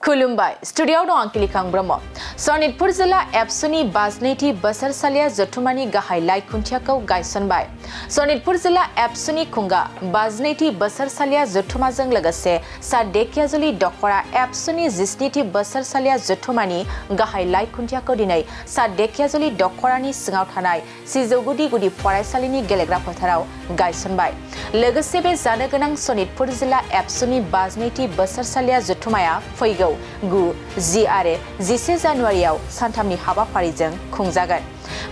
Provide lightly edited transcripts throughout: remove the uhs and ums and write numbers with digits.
खुलुमबाय स्टुडियोआव दं आं किलिकां ब्रह्म सनितपुर जिल्ला एबसुनि 52थि बोसोरसालिया जथुमानि गाहाय लाइ खुन्थियाखौ गायसनबाय सनितपुर जिल्ला एबसुनि खुंगा 52थि बोसोरसालिया जथुमाजों लोगोसे सा धेकियाजुलि दखरा एबसुनि 17थि बोसोरसालिया जथुमानि गाहाय लाइ खुन्थियाखौ दिनै सा धेकियाजुलि दखरानि सिङाव थानाय सिजौगुदि गुदि फरायसालिनि गेलेग्रा फोथाराव गायसनबाय लोगोसे बे जानो गोनां सनितपुर जिल्ला एबसुनि 52थि बोसोरसालिया जथुमाया फैगौ 9, 10 आरो 11 जानुवारियाव सानथामनि हाबाफारिजों खुंजागोन।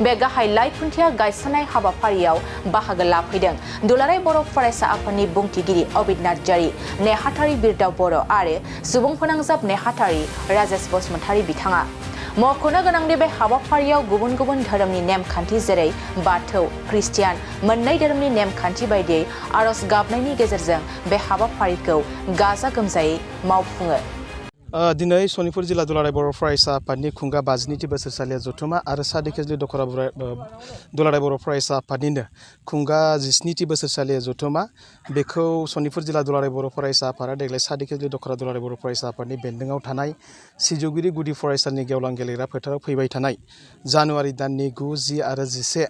बे गाहाय लाइ खुन्थिया गायसननाय हाबाफारियाव बाहागो लाफैदों दुलाराय बर' फरायसा आफादनि बुंथिगिरि अबिद नार्जारि, नेहाथारि बिरदाव बर' आरो सुबुं फोनांजाब नेहाथारि राजेश बसुमतारी बिथाङा। मख'नो गोनांदि बे हाबाफारियाव गुबुन गुबुन धोरोमनि नेमखान्थि जेरै बाथौ, ख्रिस्टियान मोननै धोरोमनि नेमखान्थि बायदियै आरज गाबनायनि गेजेरजों बे हाबाफारिखौ गाजा गोमजायै मावफुङो। दिनै सनितपुर जिल्ला दुलाराय बर' फरायसा आफादनि खुंगा 52थि बोसोरसालिया जथुमा आरो सा धेकियाजुलि दखरा दुलाराय बर' फरायसा आफादनिनो खुंगा 17थि बोसोरसालिया जथुमा बेखौ सनितपुर जिल्ला दुलाराय बर' फरायसा आफादा देग्लाय सा धेकियाजुलि दखरा दुलाराय बर' फरायसा आफादनि बेन्दोङाव थानाय सिजौगिरि गुदि फरायसालिनि गेवलां गेलेग्रा फोथाराव फैबाय थानाय जानुवारि दाननि 9, 10 आरो 11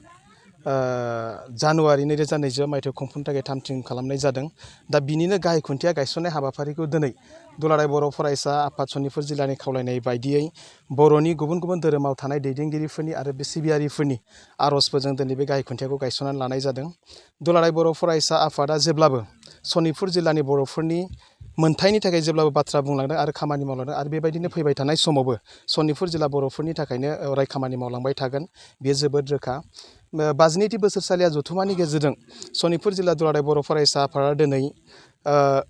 जानुवारि 2020 मायथाइयाव खुंफुंनो थाखाय थाम-थिम खालामनाय जादों। दा बिनिनो गाहाय खुन्थिया गायसननाय हाबाफारिखौ दिनै दुलाराय बर' फरायसा आफाद सनितपुर जिल्लानि खावलायनाय बायदियै बर'नि गुबुन गुबुन धोरोमाव थानाय दैदेनगिरिफोरनि आरो बे सिबियारिफोरनि आर'जफोरजों दिनै बे गाहाय खुन्थियाखौ गायसननानै लानाय जादों। दुलाराय बर' फरायसा आफादा जेब्लाबो सनितपुर जिल्लानि बर'फोरनि मोनथायनि थाखाय जेब्लाबो बाथ्रा बुंलांदों आरो खामानि मावलांदों आरो बेबायदिनो फैबाय थानाय समावबो सनितपुर जिल्ला बर'फोरनि थाखायनो अराय खामानि मावलांबाय थागोन बेयो जोबोद रोखा। 52थि बोसोरसालिया जथुमानि गेजेरजों सनितपुर जिल्ला दुलाराय बर' फरायसा आफादा दिनै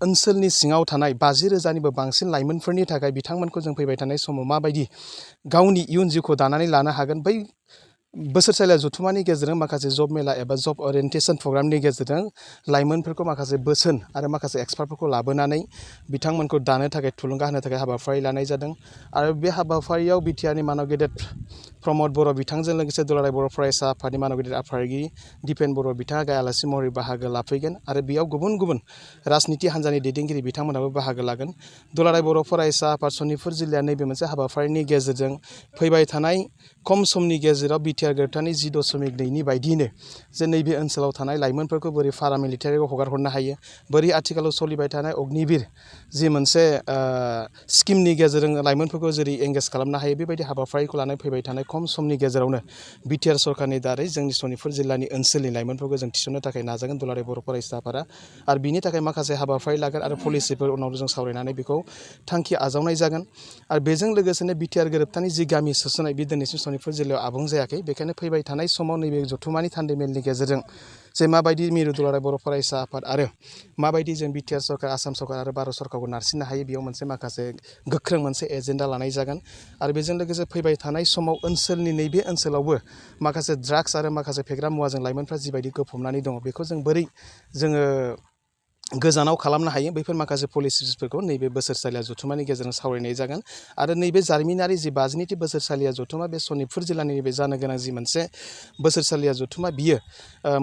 ओनसोलनि सिङाव थानाय 50,000निबो बांसिन लाइमोनफोरनि थाखाय बिथांमोनखौ जों फैबाय थानाय समाव माबायदि गावनि इयुन जिउखौ दानानै लानो हागोन बै बोसोरसालिया जथुमानि गेजेरजों माखासे जब मेला एबा जब ओरियेन्टेसन प्रग्रामनि गेजेरजों लाइमोनफोरखौ माखासे बोसोन आरो माखासे एक्सपार्टफोरखौ लाबोनानै बिथांमोनखौ दानो थाखाय थुलुंगा होनो थाखाय हाबाफारि लानाय जादों आरो बे हाबाफारियाव बिटिआरनि मानव गेदेर प्रमद बर' बिथांजों लोगोसे दुलाराय बर' फरायसा आफादनि मानव गेदेर आफादगिरि दिपेन बर' बिथाङा गाहाय आलासि महरै बाहागो लाफैगोन आरो बेयाव गुबुन गुबुन राजनिति हान्जानि दैदेनगिरि बिथांमोनाबो बाहागो लागोन। दुलाराय बर' फरायसा आफाद सनितपुर जिल्लाया नैबे मोनसे हाबाफारिनि गेजेरजों फैबाय थानाय खम समनि गेजेराव बिटिआर गोरोबथानि 10.2नि बायदियैनो जे नैबे ओनसोलाव थानाय लाइमोनफोरखौ बोरै पारामिलिटारियाव हगार हरनो हायो, बोरै आथिखालाव सोलिबाय थानाय अग्निवीर जि मोनसे स्किमनि गेजेरजों लाइमोनफोरखौ जेरै एंगेज खालामनो हायो बेबायदि हाबाफारिखौ लानानै फैबाय थानाय खम समनि गेजेरावनो बिटिआर सरकारनि दारै जोंनि सनितपुर जिल्लानि ओनसोलनि लाइमोनफोरखौ जों थिसननो थाखाय नाजागोन दुलाराय बर' फरायसा आफादा आरो बिनि थाखाय माखासे हाबाफारि लागोन आरो पलिसिफोर उनाव जों सावरायनानै बेखौ थांखि आजावनाय जागोन आरो बेजों लोगोसेनो बिटिआर गोरोबथानि जि गामि सोसननाय बे दिनैसिम सनितपुर जिल्लायाव आबुं जायाखै बेखायनो फैबाय थानाय समाव नैबे जथुमानि थान्दै मेलनि गेजेरजों जे माबायदि मिरु दुलाराय बर' फरायसा आफाद आरो माबायदि जों बिटिआर सरकार आसाम सरकार आरो भारत सरकारखौ नारसिननो हायो बेयाव मोनसे माखासे गोख्रों मोनसे एजेन्डा लानाय जागोन आरो बेजों लोगोसे फैबाय थानाय समाव ओनसोलनि नैबे ओनसोलावबो माखासे ड्राग्स आरो माखासे फेग्रा मुवाजों लाइमोनफ्रा जिबायदि गोफबनानै दङ बेखौ जों बोरै जोङो गोजानाव खालामनो हायो बैफोर माखासे पलिसिसफोरखौ नैबे बोसोरसालिया जथुमानि गेजेरजों सावरायनाय जागोन आरो नैबे जारिमिनारि जि 52थि बोसोरसालिया जथुमा बे सनितपुर जिल्लानि नैबे जानो गोनां जि मोनसे बोसोरसालिया जथुमा बियो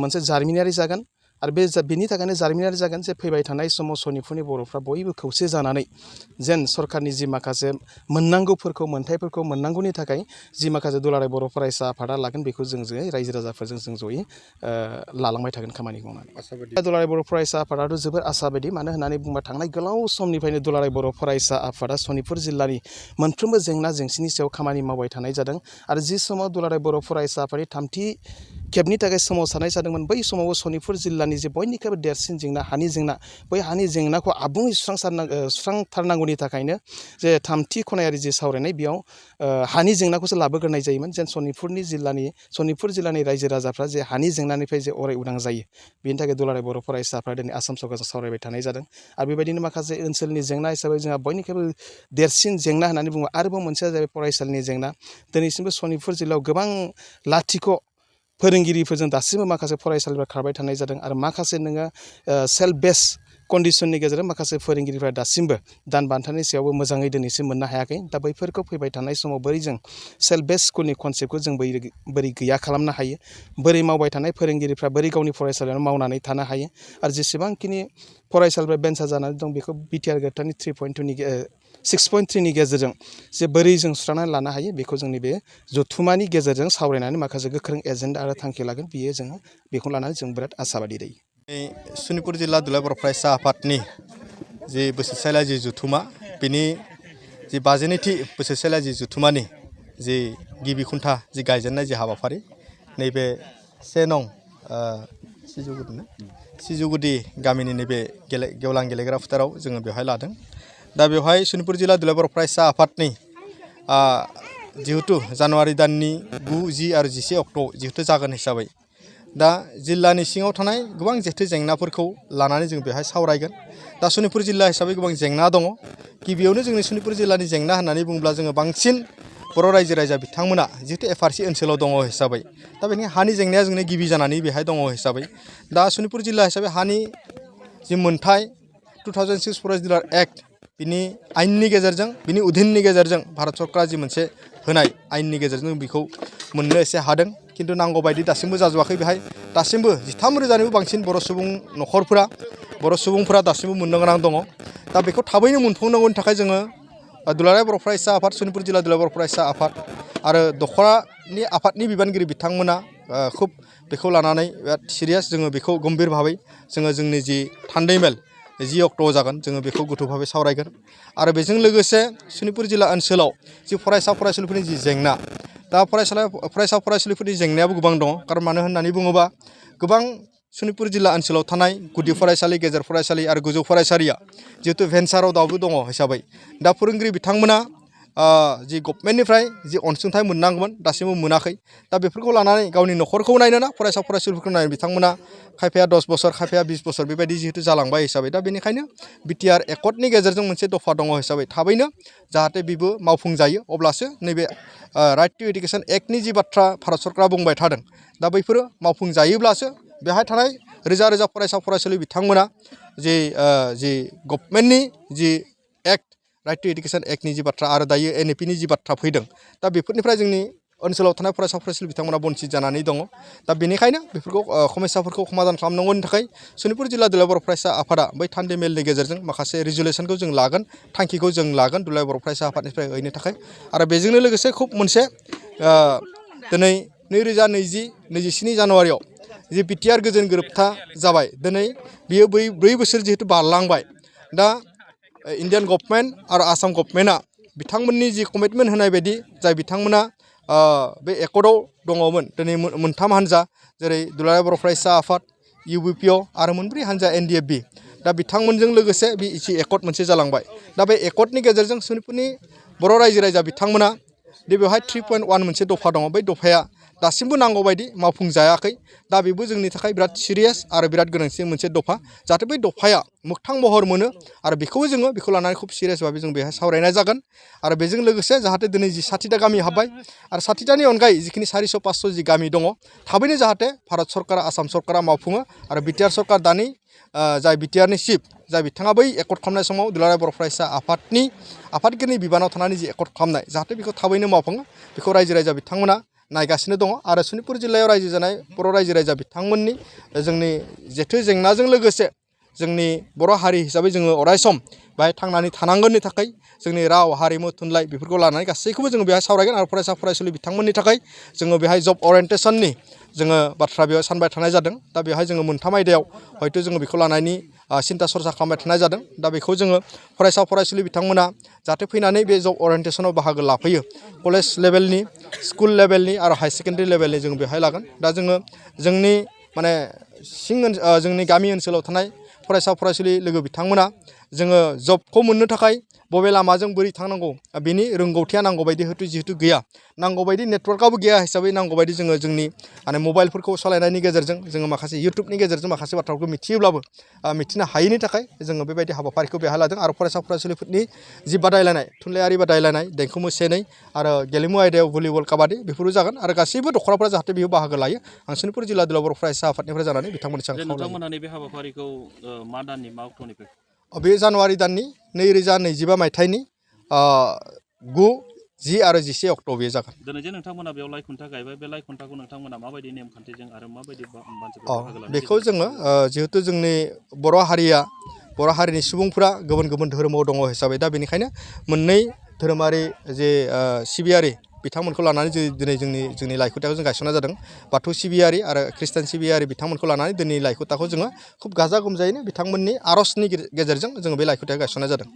मोनसे जारिमिनारि जागोन आरो बेनि थाखायनो जारिमिनारि जागोन जे फैबाय थानाय समाव सनितपुरनि बर'फ्रा बयबो खौसे जानानै जेन सरकारनि जि माखासे मोननांगौफोरखौ मोनथायफोरखौ मोननांगौनि थाखाय जि माखासे दुलाराय बर' फरायसा आफादा लागोन बेखौ जों जयै रायजो राजाफोरजों जों जयै लालांबाय थागोन खामानिखौ मावनानै। दुलाराय बर' फरायसा आफादाथ' जोबोर आसा बायदि मानो होननानै बुंबा थांनाय गोलाव समनिफ्रायनो दुलाराय बर' फरायसा आफादा सनितपुर जिल्लानि मोनफ्रोमबो जेंना जेंसिनि सायाव खामानि मावबाय थानाय जादों आरो जि समाव दुलाराय बर' फरायसा आफादनि थामथि खेबनि थाखाय सोमावसारनाय जादोंमोन बै समावबो सनितपुर जिल्लानि जे बयनिख्रुइबो देरसिन जेंना हानि जेंना बै हानि जेंनाखौ आबुङै सुस्रांथारनांगौनि थाखायनो जे थामथि खनायारि जि सावरायनाय बेयाव हानि जेंनाखौसो लाबोग्रोनाय जायोमोन जेन सनितपुर जिल्लानि रायजो राजाफ्रा जे हानि जेंनानिफ्राय जे अराय उदां जायो बेनि थाखाय दुलाराय बर' फरायसाफ्रा दिनै आसाम सरकारजों सावरायबाय थानाय जादों आरो बेबायदिनो माखासे ओनसोलनि जेंना हिसाबै जोंहा बयनिख्रुइबो देरसिन जेंना होननानै बुङो आरोबाव मोनसेया जाबाय फरायसालिनि जेंना दिनैसिमबो सनितपुर जिल्लायाव गोबां लाथिख' फोरोंगिरिफोरजों दासिमबो माखासे फरायसालिफ्रा खारबाय थानाय जादों आरो माखासे नोङो सेल्फ बेस कन्डिसननि गेजेरजों माखासे फोरोंगिरिफ्रा दासिमबो दान बान्थानि सायावबो मोजाङै दिनैसिम मोननो हायाखै दा बैफोरखौ फैबाय थानाय समाव बोरै जों सेल्फ बेस स्कुलनि कनसेप्टखौ जों बोरै गैया खालामनो हायो बोरै मावबाय थानाय फोरोंगिरिफ्रा बोरै गावनि फरायसालियाव मावनानै थानो हायो आरो जेसेबांखिनि फरायसालिफ्रा बेन्सार जानानै दं बेखौ बिटिआर गोरोबथानि 3.2नि 6.3 नि गेजेरजों जे बोरै जों सुस्रांनानै लानो हायो बेखौ जोंनि बे जथुमानि गेजेरजों सावरायनानै माखासे गोख्रों एजेन्डा आरो थांखि लागोन बियो जोङो बेखौ लानानै जों बिराद आसाबादि दायो। सनितपुर जिल्ला दुलाराय बर' फरायसा आफादनि जि बोसोरसेला जि जथुमा बेनि जि 52थि बोसोरसेला जि जथुमानि जि गिबि खुन्था जि गायजेननाय जि हाबाफारि नैबे 1 नं सिजुगुदि गामिनि नैबे गेवलां गेलेग्रा फोथाराव जोङो बेवहाय लादों। दा बेवहाय सनितपुर जिल्ला दुलाराय बर' फरायसा आफादनि जिहेतु जानुवारि दाननि 9, 10 आरो 11 अक्ट'आव जिहेतु जागोन हिसाबै दा जिल्लानि सिङाव थानाय गोबां जेथो जेंनाफोरखौ लानानै जों बेवहाय सावरायगोन। दा सनितपुर जिल्ला हिसाबै गोबां जेंना दङ। गिबियावनो जोंनि सनितपुर जिल्लानि जेंना होननानै बुङोब्ला जोङो बांसिन बर' रायजो राजा बिथांमोना जिहेतु एफआरसि ओनसोलाव दङ हिसाबै दा बेनि हानि जेंनाया जोंनि गिबि जानानै बेहाय दङ हिसाबै दा सनितपुर जिल्ला हिसाबै हानि जि मोनथाय 2006 फरेस्ट डिलार एक्ट बिनि आयेननि गेजेरजों बिनि उधिननि गेजेरजों भारत सरकारा जि मोनसे होनाय आयेननि गेजेरजों बेखौ मोननो एसे हादों। खिन्थु नांगौ बायदि दासिमबो जाजोबाखै। बेहाय दासिमबो 13,000निबो बांसिन बर' सुबुं न'खरफोरा बर' सुबुंफोरा दासिमबो मोननो गोनां दङ। दा बेखौ थाबैनो मोनफुंनांगौनि थाखाय जोङो दुलाराय बर' फरायसा आफाद सनितपुर जिल्ला दुलाराय बर' फरायसा आफाद आरो दख'रानि आफादनि बिबानगिरि बिथांमोना खुब बेखौ लानानै बिराद सिरियास जोङो बेखौ गम्भीर भाबै जोङो जोंनि जि थान्दै मेल 10 अक्ट'आव जागोन जोङो बेखौ गोथौ भाबै सावरायगोन। आरो बेजों लोगोसे सनितपुर जिल्ला ओनसोलाव जि फरायसा फरायसुलिफोरनि जि जेंना दा फरायसा फरायसुलिफोरनि जेंनायाबो गोबां दङ। खारन मानो होननानै बुङोबा गोबां सनितपुर जिल्ला ओनसोलाव थानाय गुदि फरायसालि गेजेर फरायसालि आरो गोजौ फरायसालिया जिहेतु भेन्साराव दाबो दङ हिसाबै दा फोरोंगिरि बिथांमोना जि गभर्नमेन्टनिफ्राय जि अनसुंथाइ मोननांगौमोन दासिमबो मोनाखै। दा बेफोरखौ लानानै गावनि न'खरखौ नायनोना फरायसा फरायसुलिफोरखौ नायनो बिथांमोना खायफाया 10 बोसोर खायफाया 20 बोसोर बेबायदि जिहेतु जालांबाय हिसाबै दा बेनिखायनो बिटिआर एकर्डनि गेजेरजों मोनसे दफा दङ हिसाबै थाबैनो जाहाथे बेबो मावफुंजायो अब्लासो नैबे राइट टु एडुकेसन एक्टनि जि बाथ्रा भारत सरकारा बुंबाय थादों दा बैफोरो मावफुंजायोब्लासो बेहाय थानाय रोजा रोजा फरायसा फरायसुलि बिथांमोना जि गभर्नमेन्टनि जि एक्ट राइट टु एडुकेसन एक्टनि जि बाथ्रा आरो दायो एनइपिनि जि बाथ्रा फैदों दा बेफोरनिफ्राय जोंनि ओनसोलाव थानाय फरायसा फरायसुलि बिथांमोना बन्चित जानानै दङ। दा बेनिखायनो बेफोरखौ समस्याफोरखौ समाधान खालामनांगौनि थाखाय सनितपुर जिल्ला दुलाराय बर' फरायसा आफादा बै थान्दै मेलनि गेजेरजों माखासे रिजुलेसनखौ जों लागोन थांखिखौ जों लागोन दुलाराय बर' फरायसा आफादनिफ्राय हैनो थाखाय। आरो बेजोंनो लोगोसे खुब मोनसे दिनै 2027 जानुवारियाव जि बिटिआर गोजोन गोरोबथा जाबाय दिनै बियो 4 बोसोर जिहेतु बारलांबाय। दा इन्डियान गभर्नमेन्ट आरो आसाम गभर्नमेन्टआ बिथांमोननि जि कमिटमेन्ट होनाय बायदि जाय बिथांमोना बे एकर्डआव दङमोन दिनै मोनथाम हान्जा जेरै दुलाराय बर' फरायसा आफाद इउबिपिअ आरो 4 हान्जा एनडिएफबि दा बिथांमोनजों लोगोसे बे जि एकर्ड मोनसे जालांबाय। दा बे एकर्डनि गेजेरजों सनितपुरनि बर' रायजो राजा बिथांमोना दि बेवहाय 3.1 मोनसे दफा दङ बै दफाया दासिमबो नांगौ बायदि मावफुंजायाखै। दा बेबो जोंनि थाखाय बिराद सिरियास आरो बिराद गोनांथि मोनसे दफा जाहाथे बै दफाया मोगथां महर मोनो आरो बेखौबो जोङो बेखौ लानानै खुब सिरियास भाबै जों बेहाय सावरायनाय जागोन। आरो बेजों लोगोसे जाहाथे दिनै जि 60टा गामि हाबबाय आरो 60टानि अनगायै जिखिनि 400-500 जि गामि दङ थाबैनो जाहाथे भारत सरकारा आसाम सरकारा मावफुङो आरो बिटिआर सरकार दानि जाय बिटिआरनि चिफ जाय बिथाङा बै एकर्ड खालामनाय समाव दुलाराय बर' फरायसा आफादनि आफादगिरिनि बिबानाव थानानै जि एकर्ड खालामनाय जाहाथे बेखौ थाबैनो मावफुङो बेखौ रायजो राजा बिथांमोना नायगासिनो दङ। आरो सनितपुर जिल्लायाव रायजो जानाय बर' रायजो राजा बिथांमोननि जोंनि जेथो जेंनाजों लोगोसे जोंनि बर' हारि हिसाबै जोङो अरायसम बेहाय थांनानै थानांगोननि थाखाय जोंनि राव हारिमु थुनलाइ बेफोरखौ लानानै गासैखौबो जोङो बेहाय सावरायगोन। आरो फरायसा फरायसुलि बिथांमोननि थाखाय जोङो बेहाय जब अरियेन्टेसननि जोङो बाथ्रा बेयाव सानबाय थानाय जादों। दा बेवहाय जोङो 3 आयदायाव हयथ' जोङो बेखौ लानायनि सिन्था सरसा खालामबाय थानाय जादों। दा बेखौ जोङो फरायसा फरायसुलि बिथांमोना जाहाथे फैनानै बे जब अरियेन्टेसनाव बाहागो लाफैयो कलेज लेभेलनि स्कुल लेभेलनि आरो हाई सेकेन्डारि लेभेलनि जों बेवहाय लागोन। दा जोङो जोंनि माने जोंनि गामि ओनसोलाव थानाय फरायसा फरायसुलि लोगो बिथांमोना जोङो जबखौ मोननो थाखाय बबे लामाजों बोरै थांनांगौ बेनि रोंगौथिया नांगौ बायदि जिहेतु गैया नांगौ बायदि नेटवर्कआबो गैया हिसाबै नांगौ बायदि जोङो जोंनि माने मबाइलफोरखौ सालायनायनि गेजेरजों जोङो माखासे इउटुबनि गेजेरजों माखासे बाथ्राफोरखौ मिथियोब्लाबो मिथिनो हायैनि थाखाय जोङो बेबायदि हाबाफारिखौ बेहाय लादों। आरो फरायसा फरायसुलिफोरनि जि बादायलायनाय थुनलाइयारि बादायलायनाय देंखो मोसानाय आरो गेलेमु आयदायाव भलिबल काबादि बेफोरबो जागोन। आरो गासैबो दख'राफोरा जाहाथे बेयाव बाहागो लायो आं सनितपुर जिल्ला दुलाराय बर' फरायसा आफादनिफ्राय जानानै बिथांमोननि सिगाङाव खावलायो। नोंथांमोनहा बे हाबाफारिखौ मा दाननि मा अक्ट'निफ्राय? बे जानुवारि दाननि 2025 मायथाइनि 9, 10 आरो 11 अक्ट'आव बेयो जागोन। दिनै जे नोंथांमोना बेयाव लाइ खुन्था गायबाय बे लाइ खुन्थाखौ नोंथांमोना माबायदि नेमखान्थिजों आरो माबायदि मानसिफोर बाहागो लानाय बेखौ जोङो जिहेतु जोंनि बर' हारिया बर' हारिनि सुबुंफोरा गुबुन गुबुन धोरोमाव दङ हिसाबै दा बेनिखायनो मोननै धोरोमारि जे सिबियारि बिथांमोनखौ लानानै दिनै जोंनि लाइखुंथाखौ जों गायसननाय जादों। बाथौ सिबियारि आरो खृष्टान सिबियारि बिथांमोनखौ लानानै दिनै लाइखुंथाखौ जोङो खुब गाजा गोमजायैनो बिथांमोननि आर'जनि गेजेरजों जोङो बे लाइखुंथाखौ गायसननाय जादों।